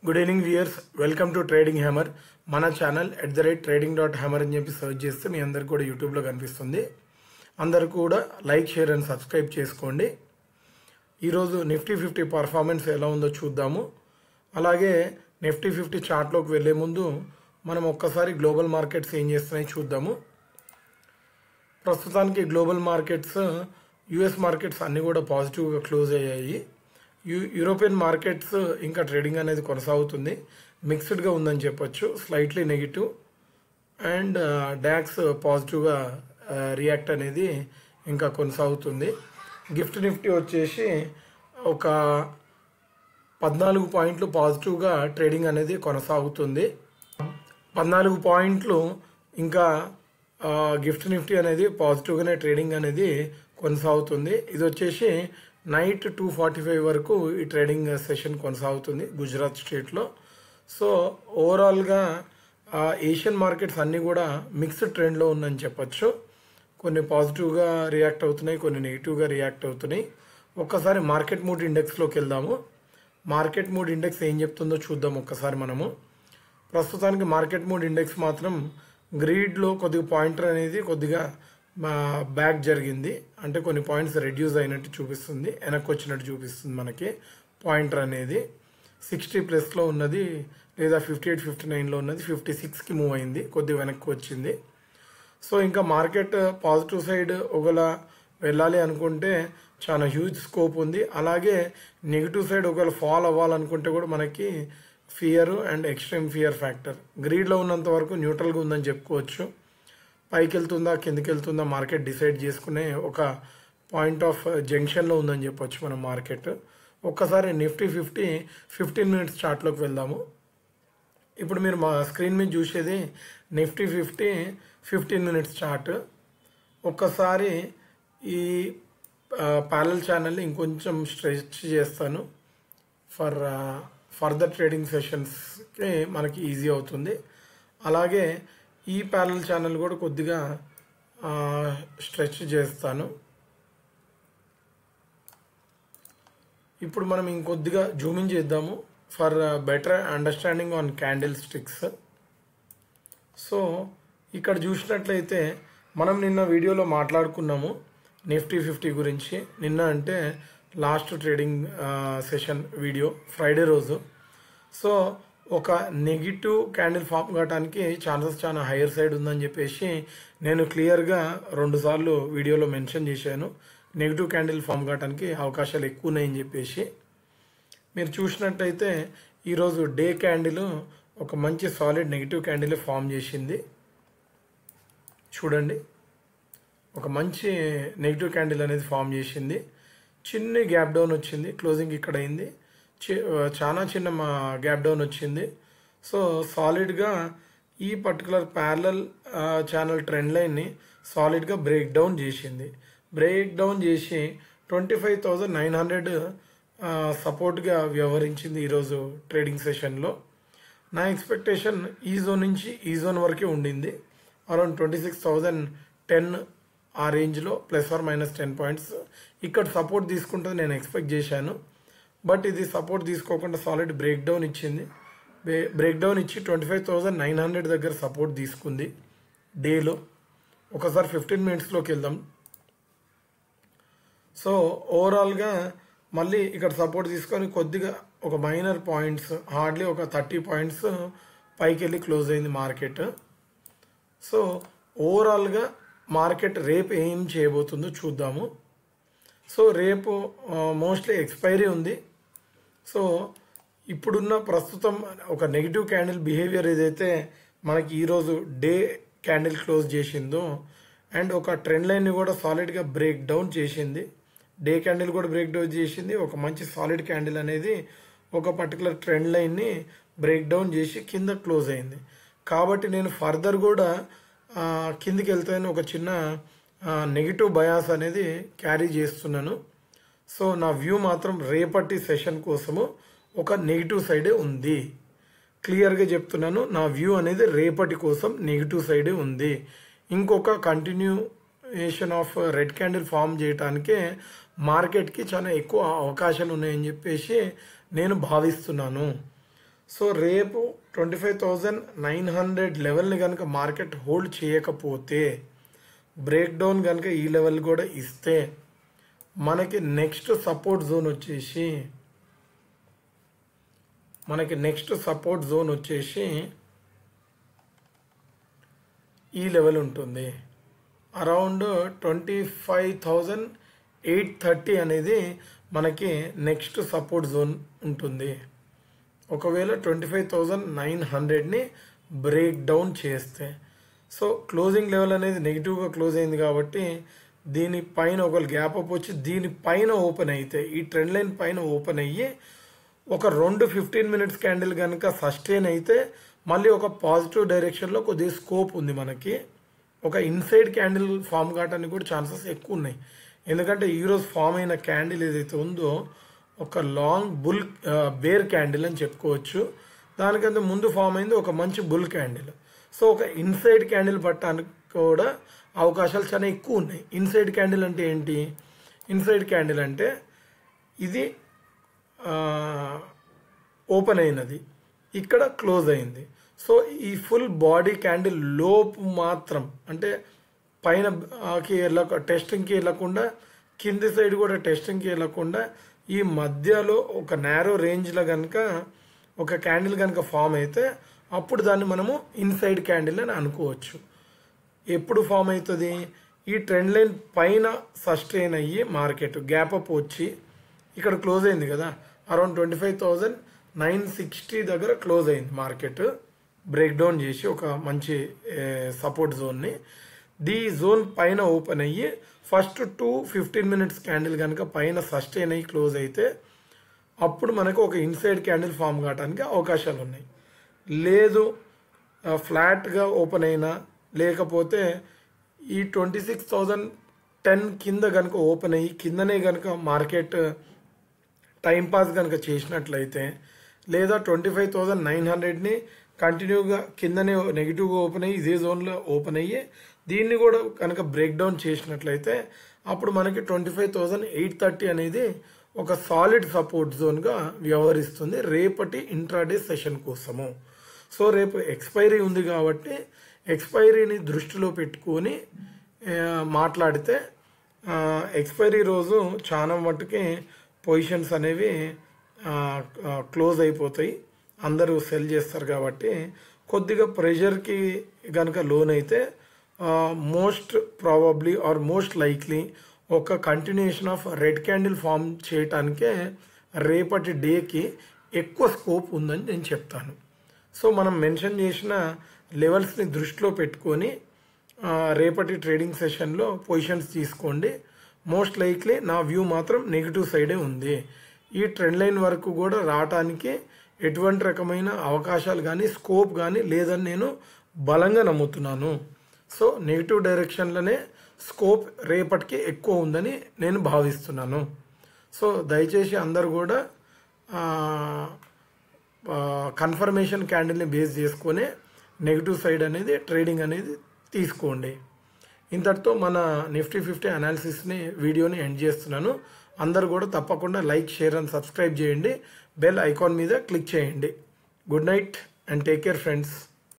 Good evening viewers, welcome to trading hammer. మన channel @trading.hammer అని చెప్పి సర్చ్ చేస్తే మీ అందరికి కూడా యూట్యూబ్లో కనిపిస్తుంది. అందరు కూడా లైక్, షేర్ అండ్ సబ్స్క్రైబ్ చేసుకోండి. ఈరోజు నిఫ్టీ 50 పర్ఫార్మెన్స్ ఎలా ఉందో చూద్దాము. అలాగే నిఫ్టీ 50 చార్ట్లోకి వెళ్ళే ముందు మనం ఒక్కసారి గ్లోబల్ మార్కెట్స్ ఏం చేస్తున్నాయి చూద్దాము. ప్రస్తుతానికి గ్లోబల్ మార్కెట్స్, యుఎస్ మార్కెట్స్ అన్నీ కూడా పాజిటివ్గా క్లోజ్ అయ్యాయి. యూరోపియన్ మార్కెట్స్ ఇంకా ట్రేడింగ్ అనేది కొనసాగుతుంది. మిక్స్డ్గా ఉందని చెప్పొచ్చు, స్లైట్లీ నెగిటివ్. అండ్ డాక్స్ పాజిటివ్గా రియాక్ట్ అనేది ఇంకా కొనసాగుతుంది. గిఫ్ట్ నిఫ్టీ వచ్చేసి ఒక 14 పాయింట్లు పాజిటివ్గా ట్రేడింగ్ అనేది కొనసాగుతుంది. 14 పాయింట్లు ఇంకా గిఫ్ట్ నిఫ్టీ అనేది పాజిటివ్గానే ట్రేడింగ్ అనేది కొనసాగుతుంది. ఇది వచ్చేసి నైట్ 2:45 వరకు ఈ ట్రేడింగ్ సెషన్ కొనసాగుతుంది గుజరాత్ స్టేట్లో. సో ఓవరాల్గా ఏషియన్ మార్కెట్స్ అన్నీ కూడా మిక్స్డ్ ట్రెండ్లో ఉందని చెప్పచ్చు. కొన్ని పాజిటివ్గా రియాక్ట్ అవుతున్నాయి, కొన్ని నెగిటివ్గా రియాక్ట్ అవుతున్నాయి. ఒక్కసారి మార్కెట్ మూడ్ ఇండెక్స్లోకి వెళ్దాము. మార్కెట్ మూడ్ ఇండెక్స్ ఏం చెప్తుందో చూద్దాం ఒక్కసారి మనము. ప్రస్తుతానికి మార్కెట్ మూడ్ ఇండెక్స్ మాత్రం గ్రీడ్లో కొద్దిగా పాయింటర్ అనేది కొద్దిగా బ్యాక్ జరిగింది, అంటే కొన్ని పాయింట్స్ రెడ్యూస్ అయినట్టు చూపిస్తుంది, వెనక్కి వచ్చినట్టు చూపిస్తుంది. మనకి పాయింటర్ అనేది 60+ ఉన్నది, లేదా 58-59లో ఉన్నది 56కి మూవ్ అయింది, కొద్దిగా వెనక్కి వచ్చింది. సో ఇంకా మార్కెట్ పాజిటివ్ సైడ్ ఒకవేళ వెళ్ళాలి అనుకుంటే చాలా హ్యూజ్ స్కోప్ ఉంది. అలాగే నెగిటివ్ సైడ్ ఒకవేళ ఫాల్ అవ్వాలనుకుంటే కూడా మనకి fear and extreme fear factor. గ్రీడ్లో ఉన్నంత వరకు న్యూట్రల్గా ఉందని చెప్పుకోవచ్చు. పైకి వెళ్తుందా కిందకి వెళ్తుందా మార్కెట్ డిసైడ్ చేసుకునే ఒక పాయింట్ ఆఫ్ జంక్షన్లో ఉందని చెప్పొచ్చు మనం మార్కెట్. ఒక్కసారి నిఫ్టీ 50 15 మినిట్స్ చార్ట్లోకి వెళ్దాము. ఇప్పుడు మీరు మా స్క్రీన్ మీద చూసేది నిఫ్టీ 50 15 మినిట్స్ చార్ట్. ఒక్కసారి ఈ ప్యారలల్ ఛానల్ని ఇంకొంచెం స్ట్రెచ్ చేస్తాను ఫర్ ఫర్దర్ ట్రేడింగ్ సెషన్స్కి మనకి ఈజీ అవుతుంది. అలాగే ఈ ప్యారలల్ ఛానల్ కూడా కొద్దిగా స్ట్రెచ్ చేస్తాను. ఇప్పుడు మనం ఇంకొద్దిగా జూమింగ్ చేద్దాము for better understanding on candle sticks. So ఇక్కడ చూసినట్లయితే మనం నిన్న వీడియోలో మాట్లాడుకున్నాము నిఫ్టీ 50 గురించి. నిన్న అంటే last trading session video, Friday రోజు. సో ఒక నెగిటివ్ క్యాండిల్ ఫామ్ కావడానికి ఛాన్సెస్ చాలా హైయర్ సైడ్ ఉందని చెప్పేసి నేను క్లియర్గా 2 సార్లు వీడియోలో మెన్షన్ చేశాను. నెగిటివ్ క్యాండిల్ ఫామ్ కావడానికి అవకాశాలు ఎక్కువ ఉన్నాయని చెప్పేసి. మీరు చూసినట్టయితే ఈరోజు డే క్యాండిల్ ఒక మంచి సాలిడ్ నెగిటివ్ క్యాండిల్ ఫామ్ చేసింది. చూడండి, ఒక మంచి నెగిటివ్ క్యాండిల్ అనేది ఫామ్ చేసింది. చిన్న గ్యాప్ డౌన్ వచ్చింది, క్లోజింగ్ ఇక్కడ అయింది, చాలా చిన్న గ్యాప్ డౌన్ వచ్చింది. సో సాలిడ్గా ఈ పర్టికులర్ ప్యారలల్ ఛానల్ ట్రెండ్ లైన్ని సాలిడ్గా బ్రేక్ డౌన్ చేసింది. బ్రేక్ డౌన్ చేసి 25,900 సపోర్ట్గా వ్యవహరించింది ఈరోజు ట్రేడింగ్ సెషన్లో. నా ఎక్స్పెక్టేషన్ ఈ జోన్ నుంచి ఈ జోన్ వరకే ఉండింది, అరౌండ్ 26,010 ఆ రేంజ్లో ±10 పాయింట్స్ ఇక్కడ సపోర్ట్ తీసుకుంటుంది నేను ఎక్స్పెక్ట్ చేశాను. బట్ ఇది సపోర్ట్ తీసుకోకుండా సాలిడ్ బ్రేక్ డౌన్ ఇచ్చింది. బ్రేక్ డౌన్ ఇచ్చి 25,900 దగ్గర సపోర్ట్ తీసుకుంది డేలో. ఒకసారి 15 మినిట్స్లోకి వెళ్దాం. సో ఓవరాల్గా మళ్ళీ ఇక్కడ సపోర్ట్ తీసుకొని కొద్దిగా ఒక మైనర్ పాయింట్స్, హార్డ్లీ ఒక 30 పాయింట్స్ పైకి వెళ్ళి క్లోజ్ అయింది మార్కెట్. సో ఓవరాల్గా మార్కెట్ రేపు ఏం చేయబోతుందో చూద్దాము. సో రేపు మోస్ట్లీ ఎక్స్పైరీ ఉంది. సో ఇప్పుడున్న ప్రస్తుతం ఒక నెగిటివ్ క్యాండిల్ బిహేవియర్ ఏదైతే మనకి ఈరోజు డే క్యాండిల్ క్లోజ్ చేసిందో, అండ్ ఒక ట్రెండ్ లైన్ని కూడా సాలిడ్గా బ్రేక్ డౌన్ చేసింది. డే క్యాండిల్ కూడా బ్రేక్ డౌన్ చేసింది. ఒక మంచి సాలిడ్ క్యాండిల్ అనేది ఒక పర్టికులర్ ట్రెండ్ లైన్ని బ్రేక్ డౌన్ చేసి కింద క్లోజ్ అయింది. కాబట్టి నేను ఫర్దర్ కూడా కిందికి వెళ్తాను, ఒక చిన్న నెగిటివ్ బయాస్ అనేది క్యారీ చేస్తున్నాను. సో నా వ్యూ మాత్రం రేపటి సెషన్ కోసము ఒక నెగిటివ్ సైడే ఉంది. క్లియర్గా చెప్తున్నాను, నా వ్యూ అనేది రేపటి కోసం నెగిటివ్ సైడే ఉంది. ఇంకొక continuation of red candle form చేయడానికే మార్కెట్కి చాలా ఎక్కువ అవకాశాలు ఉన్నాయని చెప్పేసి నేను భావిస్తున్నాను. సో రేపు 25,900 లెవెల్ని కనుక మార్కెట్ హోల్డ్ చేయకపోతే, బ్రేక్ డౌన్ కనుక ఈ లెవెల్ కూడా ఇస్తే, మనకి నెక్స్ట్ సపోర్ట్ జోన్ వచ్చేసి ఈ లెవెల్ ఉంటుంది. అరౌండ్ 25,830 అనేది మనకి నెక్స్ట్ సపోర్ట్ జోన్ ఉంటుంది. ఒకవేళ 25,900ని బ్రేక్ డౌన్ చేస్తే, సో క్లోజింగ్ లెవెల్ అనేది నెగిటివ్గా క్లోజ్ అయింది కాబట్టి దీనిపైన ఒక గ్యాప్ అప్ వచ్చి దీనిపైన ఓపెన్ అయితే, ఈ ట్రెండ్ లైన్ పైన ఓపెన్ అయ్యి ఒక 2 15 మినిట్స్ క్యాండిల్ కనుక సస్టైన్ అయితే మళ్ళీ ఒక పాజిటివ్ డైరెక్షన్లో కొద్దిగా స్కోప్ ఉంది. మనకి ఒక ఇన్సైడ్ క్యాండిల్ ఫామ్ కావడానికి కూడా ఛాన్సెస్ ఎక్కువ ఉన్నాయి. ఎందుకంటే ఈరోజు ఫామ్ అయిన క్యాండిల్ ఏదైతే ఉందో ఒక లాంగ్ బుల్ బేర్ క్యాండిల్ అని చెప్పుకోవచ్చు. దానికంటే ముందు ఫామ్ అయింది ఒక మంచి బుల్ క్యాండిల్. సో ఒక ఇన్సైడ్ క్యాండిల్ పట్టడానికి కూడా అవకాశాలు చాలా ఎక్కువ ఉన్నాయి. ఇన్సైడ్ క్యాండిల్ అంటే ఏంటి? ఇన్సైడ్ క్యాండిల్ అంటే ఇది ఓపెన్ అయినది, ఇక్కడ క్లోజ్ అయింది. సో ఈ ఫుల్ బాడీ క్యాండిల్ లోపు మాత్రం, అంటే పైనకి టెస్టింగ్కి వెళ్ళకుండా, కింది సైడ్ కూడా టెస్టింగ్కి వెళ్ళకుండా, ఈ మధ్యలో ఒక నేరో రేంజ్లో కనుక ఒక క్యాండిల్ కనుక ఫామ్ అయితే అప్పుడు దాన్ని మనము ఇన్సైడ్ క్యాండిల్ అని అనుకోవచ్చు. ఎప్పుడు ఫామ్ అవుతుంది? ఈ ట్రెండ్ లైన్ పైన సస్టైన్ అయ్యి మార్కెట్ గ్యాప్ అప్ వచ్చి ఇక్కడ క్లోజ్ అయింది కదా, అరౌండ్ 25,960 దగ్గర క్లోజ్ అయింది మార్కెట్, బ్రేక్ డౌన్ చేసి ఒక మంచి సపోర్ట్ జోన్ని. ఈ జోన్ పైన ఓపెన్ అయ్యి ఫస్ట్ 15 మినిట్స్ క్యాండిల్ కనుక పైన సస్టైన్ అయ్యి క్లోజ్ అయితే అప్పుడు మనకు ఒక ఇన్సైడ్ క్యాండిల్ ఫామ్ కావడానికి అవకాశాలు ఉన్నాయి. లేదు ఫ్లాట్గా ఓపెన్ అయినా, లేకపోతే ఈ 26,010 కింద కనుక ఓపెన్ అయ్యి కిందనే కనుక మార్కెట్ టైంపాస్ కనుక చేసినట్లయితే, లేదా 25,900ని కంటిన్యూగా కిందనే నెగిటివ్గా ఓపెన్ అయ్యి ఇదే జోన్లో ఓపెన్ అయ్యి దీన్ని కూడా కనుక బ్రేక్ డౌన్ చేసినట్లయితే అప్పుడు మనకి 25,830 అనేది ఒక సాలిడ్ సపోర్ట్ జోన్గా వ్యవహరిస్తుంది రేపటి ఇంట్రాడే సెషన్ కోసము. సో రేపు ఎక్స్పైరీ ఉంది కాబట్టి ఎక్స్పైరీని దృష్టిలో పెట్టుకొని మాట్లాడితే, ఎక్స్పైరీ రోజు చాలా మట్టుకి పొజిషన్స్ అనేవి క్లోజ్ అయిపోతాయి, అందరూ సెల్ చేస్తారు కాబట్టి కొద్దిగా ప్రెషర్కి కనుక లోన్ అయితే most probably or most likely ఒక continuation of red candle form చేయటానికే రేపటి డేకి ఎక్కువ స్కోప్ ఉందని నేను చెప్తాను. సో మనం మెన్షన్ చేసిన లెవెల్స్ని దృష్టిలో పెట్టుకొని రేపటి ట్రేడింగ్ సెషన్లో పొజిషన్స్ తీసుకోండి. మోస్ట్ లైక్లీ నా వ్యూ మాత్రం నెగిటివ్ సైడే ఉంది. ఈ ట్రెండ్ లైన్ వరకు కూడా రావటానికి ఎటువంటి రకమైన అవకాశాలు కానీ స్కోప్ కానీ లేదని నేను బలంగా నమ్ముతున్నాను. సో నెగిటివ్ డైరెక్షన్లోనే స్కోప్ రేపటికి ఎక్కువ ఉందని నేను భావిస్తున్నాను. సో దయచేసి అందరు కూడా కన్ఫర్మేషన్ క్యాండిల్ని బేస్ చేసుకొని నెగిటివ్ సైడ్ అనేది ట్రేడింగ్ అనేది తీసుకోండి. ఇంతటితో మన నిఫ్టీ 50 అనాలిసిస్ని వీడియోని ఎండ్ చేస్తున్నాను. అందరు కూడా తప్పకుండా లైక్, షేర్ అండ్ సబ్స్క్రైబ్ చేయండి. బెల్ ఐకాన్ మీద క్లిక్ చేయండి. Good night and take care friends.